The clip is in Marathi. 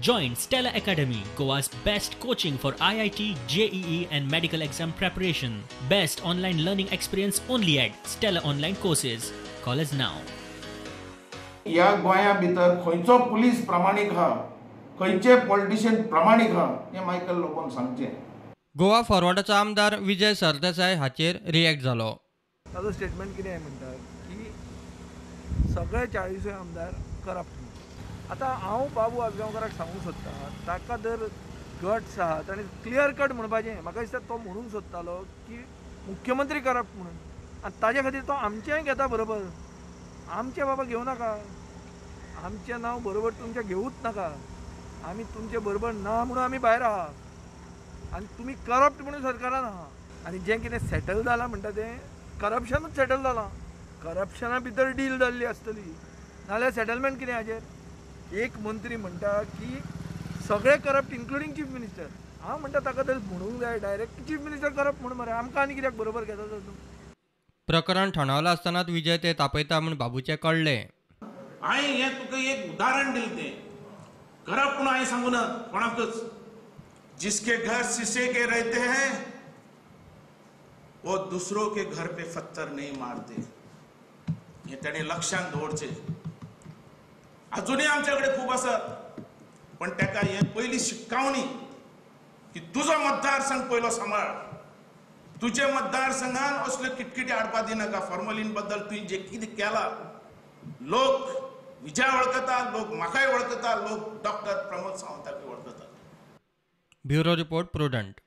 Join Stella Academy, Goa's best coaching for IIT, JEE and medical exam preparation. Best online learning experience only at Stella Online Courses. Call us now. या गोंया भितर खंयचो पुलीस प्रामाणीक हा, खंयचे पॉलिटिशियन प्रामाणीक हा हे मायकल लोबोन सांगचे. गोवा फॉरवर्डाचो आमदार विजय सरदेसाय हाचेर रिएक्ट जालो. ताजो स्टेटमेंट कितें म्हणटा की सगळे 40 आमदार करप्ट. आतां हांव बाबू आजगांवकाराक सांगूंक सोदता, ताका जर गट्स आहात आनी क्लियर कट म्हणपाचें, म्हाका दिसता तो म्हणूंक सोदतालो की मुख्यमंत्री करप्ट म्हणून, आनी ताजे खातीर तो आमचेंय घेता बरोबर. आमचें बाबा घेवं नाका, आमचें नांव बरोबर तुमचें घेवूच नाका. आमी तुमचे बरोबर ना म्हणून आमी भायर आहा आनी तुमी करप्ट म्हणून सरकारान आहा. आनी जें कितें सेटल जालां म्हणटा तें करप्शनूच सेटल जालां. करप्शना भितर डील जाल्ली आसतली, नाल्यार सेटलमेंट कितें हाजेर. एक मंत्री म्हणटा की सगळे करप्ट इन्क्लुडींग चीफ मिनिस्टर. हांव म्हणटा ताका तर म्हणूंक जाय डायरेक्ट चीफ मिनिस्टर करप्ट म्हणून मरे, आमकां आनी कित्याक बरोबर घेता तर तूं. प्रकरण थंडावला आसतनाच विजय ते तापयता म्हूण बाबूचें कळ्ळें. हांवें हें तुका एक उदाहरण दिलें तें करप्ट म्हणून हांवें सांगूं ना कोणाकच. जिसके घर शीशे के रहते हैं वो दूसरों के घर पे पत्थर नहीं मारते. हे ताणें लक्षांत दवरचें. अजूनही आमच्याकडे खूप असत, पण ताका हे पहिली शिकवणी की तुझो मतदारसंघ पहिलो सांभाळ. तुझे मतदारसंघात असले किटकिटे हाडपाक दिनाका. फॉर्मलिन बद्दल तुवें जे कितें केला, लोक विजय वळखता, लोक म्हाकाय वळखता, लोक डॉक्टर प्रमोद सावंताक वळखता. Bureau report prudent.